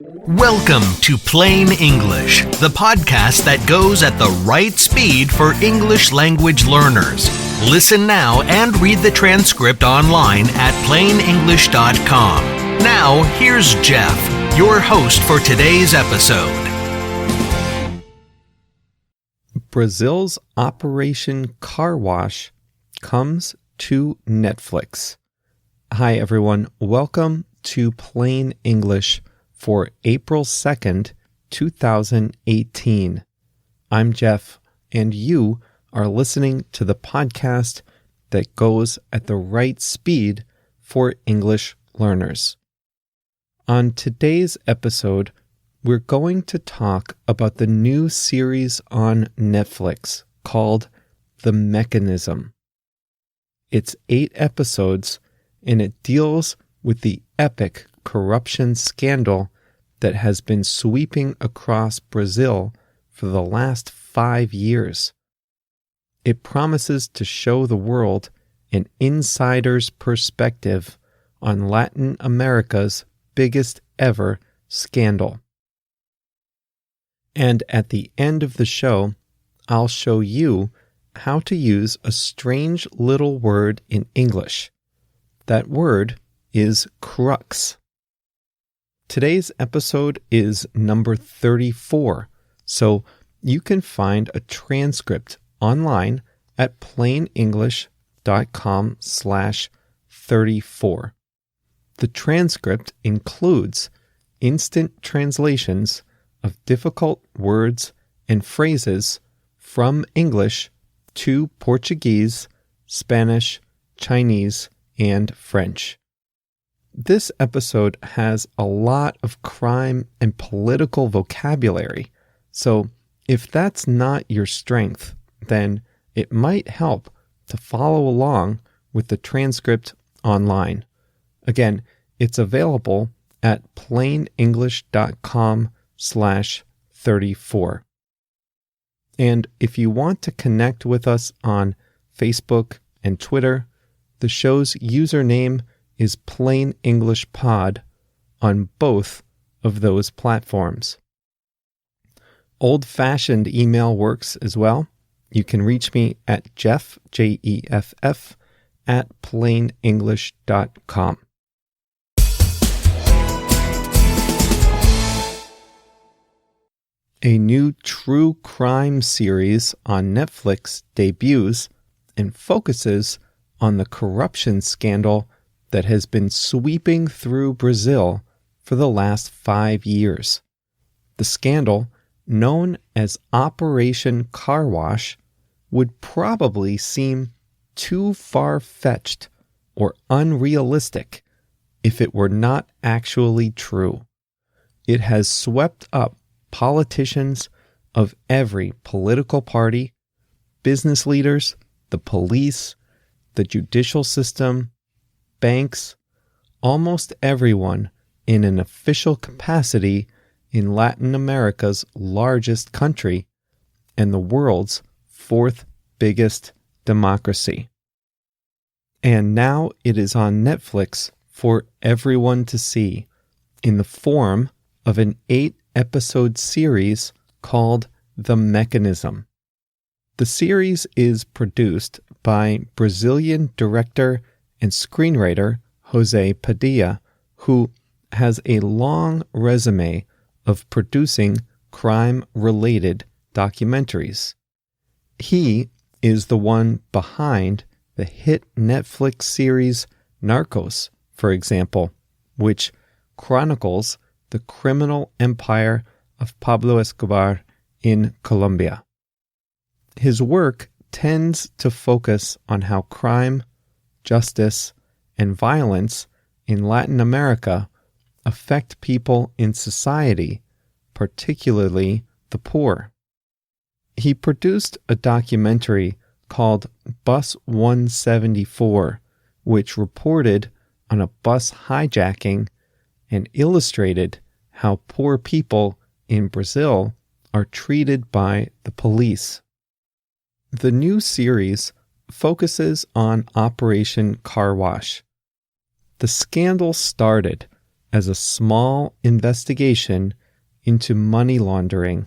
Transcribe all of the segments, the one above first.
Welcome to Plain English, the podcast that goes at the right speed for English language learners. Listen now and read the transcript online at plainenglish.com. Now, here's Jeff, your host for today's episode. Brazil's Operation Car Wash comes to Netflix. Hi, everyone. Welcome to Plain English for April 2nd, 2018. I'm Jeff, and you are listening to the podcast that goes at the right speed for English learners. On today's episode, we're going to talk about the new series on Netflix called The Mechanism. It's 8 episodes, and it deals with the epic corruption scandal that has been sweeping across Brazil for the last 5 years. It promises to show the world an insider's perspective on Latin America's biggest ever scandal. And at the end of the show, I'll show you how to use a strange little word in English. That word is crux. Today's episode is number 34, so you can find a transcript online at plainenglish.com/34. The transcript includes instant translations of difficult words and phrases from English to Portuguese, Spanish, Chinese, and French. This episode has a lot of crime and political vocabulary, so if that's not your strength, then it might help to follow along with the transcript online. Again, it's available at plainenglish.com/34. And if you want to connect with us on Facebook and Twitter, the show's username is Plain English Pod on both of those platforms. Old-fashioned email works as well. You can reach me at Jeff, Jeff, at plainenglish.com. A new true crime series on Netflix debuts and focuses on the corruption scandal that has been sweeping through Brazil for the last 5 years. The scandal, known as Operation Car Wash, would probably seem too far-fetched or unrealistic if it were not actually true. It has swept up politicians of every political party, business leaders, the police, the judicial system, banks, almost everyone in an official capacity in Latin America's largest country and the world's 4th biggest democracy. And now it is on Netflix for everyone to see in the form of an 8-episode series called The Mechanism. The series is produced by Brazilian director and screenwriter José Padilha, who has a long resume of producing crime-related documentaries. He is the one behind the hit Netflix series Narcos, for example, which chronicles the criminal empire of Pablo Escobar in Colombia. His work tends to focus on how crime, justice, and violence in Latin America affect people in society, particularly the poor. He produced a documentary called Bus 174, which reported on a bus hijacking and illustrated how poor people in Brazil are treated by the police. The new series focuses on Operation Car Wash. The scandal started as a small investigation into money laundering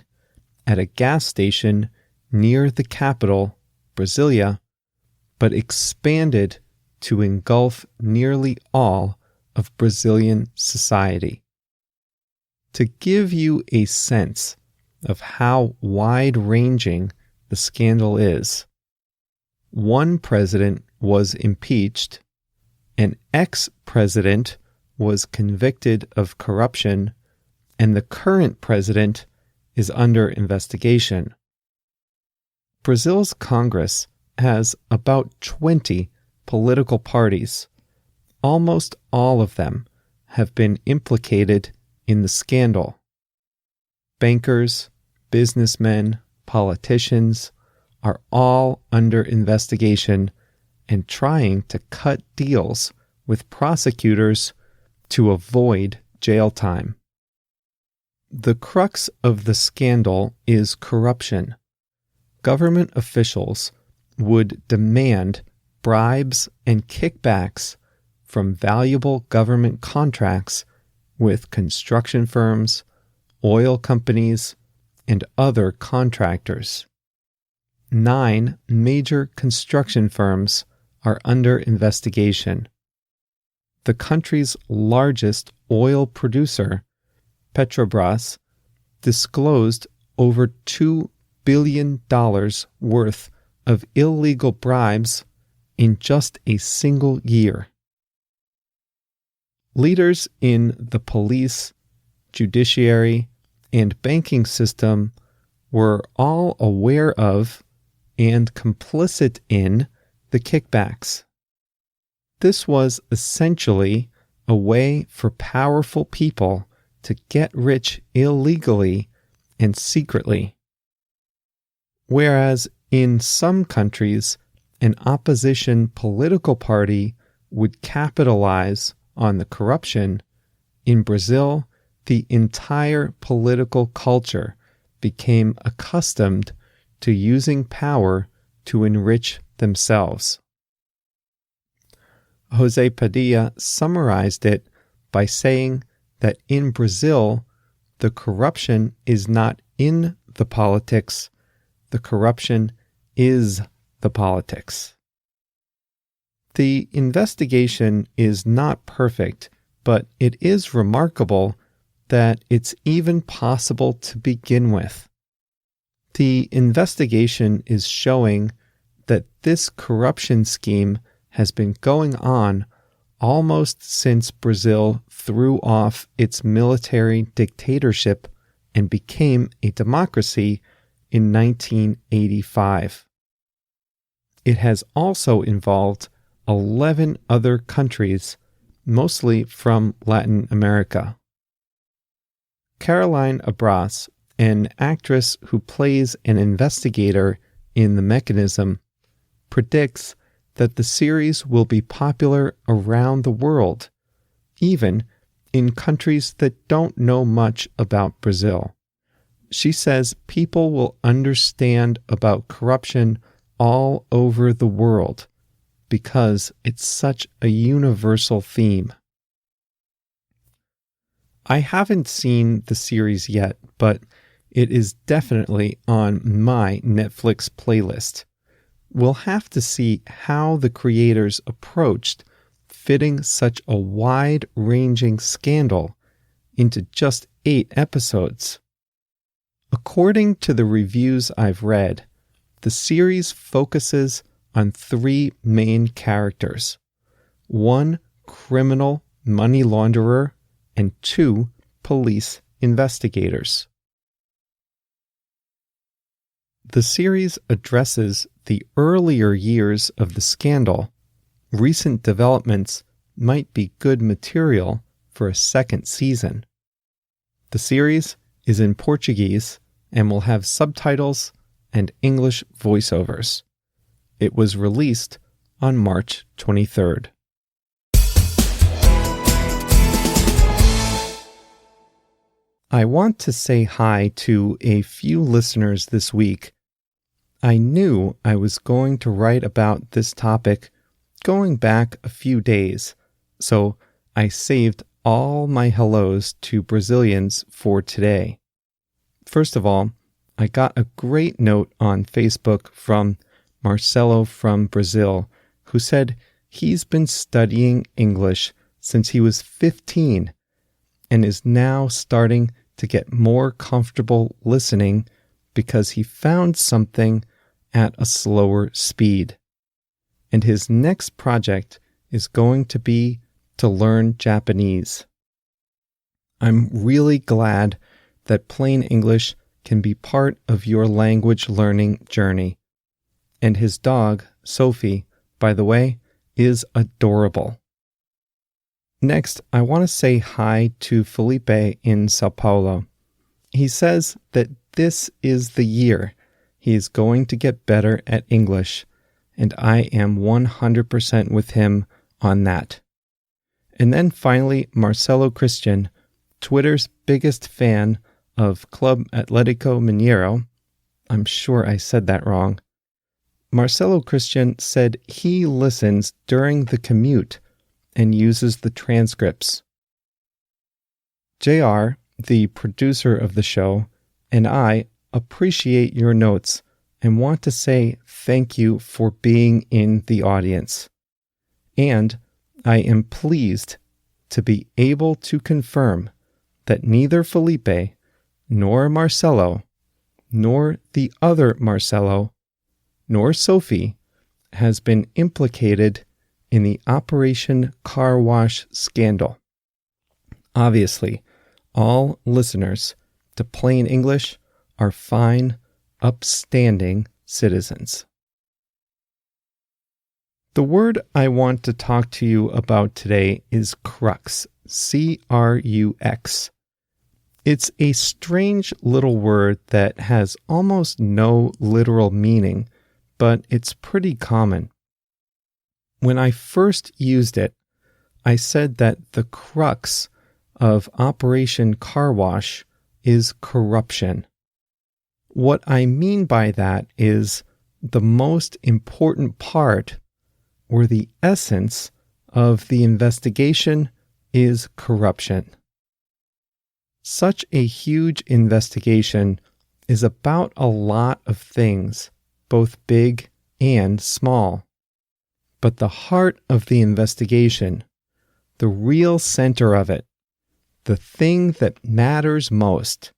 at a gas station near the capital, Brasilia, but expanded to engulf nearly all of Brazilian society. To give you a sense of how wide-ranging the scandal is, one president was impeached, an ex-president was convicted of corruption, and the current president is under investigation. Brazil's Congress has about 20 political parties. Almost all of them have been implicated in the scandal. Bankers, businessmen, politicians are all under investigation and trying to cut deals with prosecutors to avoid jail time. The crux of the scandal is corruption. Government officials would demand bribes and kickbacks from valuable government contracts with construction firms, oil companies, and other contractors. 9 major construction firms are under investigation. The country's largest oil producer, Petrobras, disclosed over $2 billion worth of illegal bribes in just a single year. Leaders in the police, judiciary, and banking system were all aware of and complicit in the kickbacks. This was essentially a way for powerful people to get rich illegally and secretly. Whereas in some countries, an opposition political party would capitalize on the corruption, in Brazil, the entire political culture became accustomed to using power to enrich themselves. José Padilha summarized it by saying that in Brazil, the corruption is not in the politics, the corruption is the politics. The investigation is not perfect, but it is remarkable that it's even possible to begin with. The investigation is showing that this corruption scheme has been going on almost since Brazil threw off its military dictatorship and became a democracy in 1985. It has also involved 11 other countries, mostly from Latin America. Caroline Abras, an actress who plays an investigator in The Mechanism, predicts that the series will be popular around the world, even in countries that don't know much about Brazil. She says people will understand about corruption all over the world because it's such a universal theme. I haven't seen the series yet, but it is definitely on my Netflix playlist. We'll have to see how the creators approached fitting such a wide-ranging scandal into just 8 episodes. According to the reviews I've read, the series focuses on 3 main characters: 1 criminal money launderer and 2 police investigators. The series addresses the earlier years of the scandal. Recent developments might be good material for a second season. The series is in Portuguese and will have subtitles and English voiceovers. It was released on March 23rd. I want to say hi to a few listeners this week. I knew I was going to write about this topic going back a few days, so I saved all my hellos to Brazilians for today. First of all, I got a great note on Facebook from Marcelo from Brazil, who said he's been studying English since he was 15 and is now starting to get more comfortable listening because he found something at a slower speed. And his next project is going to be to learn Japanese. I'm really glad that plain English can be part of your language learning journey. And his dog, Sophie, by the way, is adorable. Next, I want to say hi to Felipe in Sao Paulo. He says that this is the year he is going to get better at English, and I am 100% with him on that. And then finally, Marcelo Christian, Twitter's biggest fan of Club Atlético Mineiro. I'm sure I said that wrong. Marcelo Christian said he listens during the commute and uses the transcripts. JR, the producer of the show, and I appreciate your notes and want to say thank you for being in the audience. And I am pleased to be able to confirm that neither Felipe nor Marcelo, nor the other Marcelo, nor Sophie has been implicated in the Operation Car Wash scandal. Obviously, all listeners to plain English are fine, upstanding citizens. The word I want to talk to you about today is crux, C-R-U-X. It's a strange little word that has almost no literal meaning, but it's pretty common. When I first used it, I said that the crux of Operation Car Wash is corruption. What I mean by that is the most important part or the essence of the investigation is corruption. Such a huge investigation is about a lot of things, both big and small. But the heart of the investigation, the real center of it, the thing that matters most,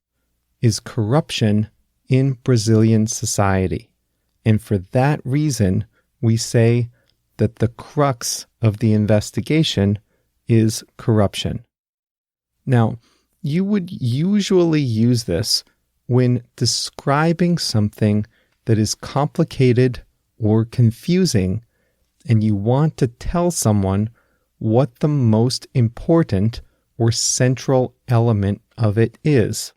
is corruption in Brazilian society. And for that reason, we say that the crux of the investigation is corruption. Now, you would usually use this when describing something that is complicated or confusing, and you want to tell someone what the most important or central element of it is.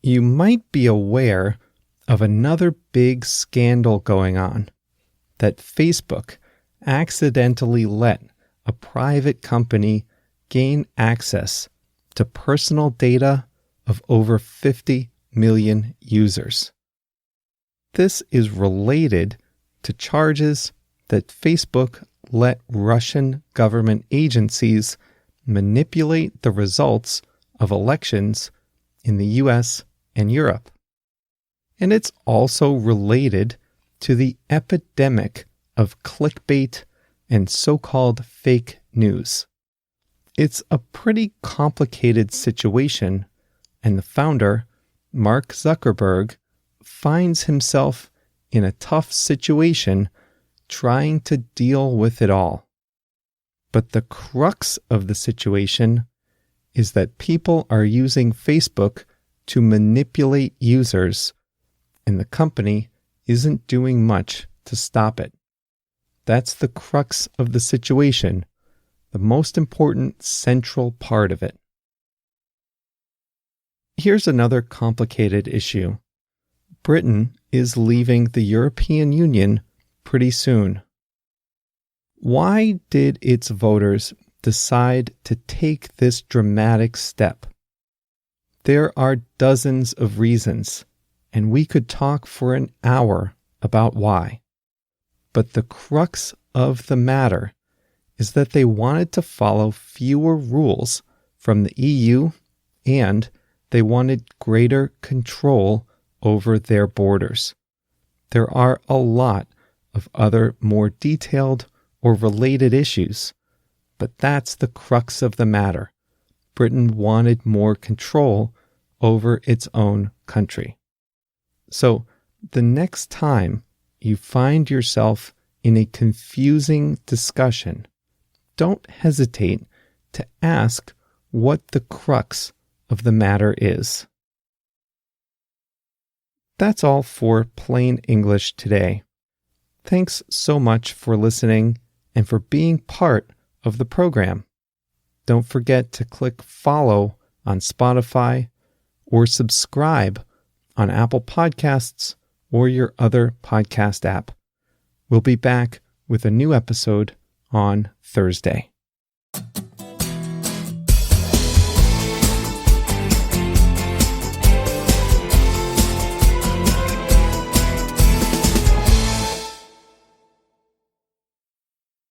You might be aware of another big scandal going on, that Facebook accidentally let a private company gain access to personal data of over 50 million users. This is related to charges that Facebook let Russian government agencies manipulate the results of elections in the US and Europe. And it's also related to the epidemic of clickbait and so-called fake news. It's a pretty complicated situation, and the founder, Mark Zuckerberg, finds himself in a tough situation trying to deal with it all. But the crux of the situation is that people are using Facebook to manipulate users, and the company isn't doing much to stop it. That's the crux of the situation, the most important central part of it. Here's another complicated issue. Britain is leaving the European Union pretty soon. Why did its voters decide to take this dramatic step? There are dozens of reasons, and we could talk for an hour about why. But the crux of the matter is that they wanted to follow fewer rules from the EU and they wanted greater control over their borders. There are a lot of other more detailed or related issues, but that's the crux of the matter. Britain wanted more control over its own country. So the next time you find yourself in a confusing discussion, don't hesitate to ask what the crux of the matter is. That's all for Plain English today. Thanks so much for listening and for being part of the program. Don't forget to click follow on Spotify or subscribe on Apple Podcasts or your other podcast app. We'll be back with a new episode on Thursday.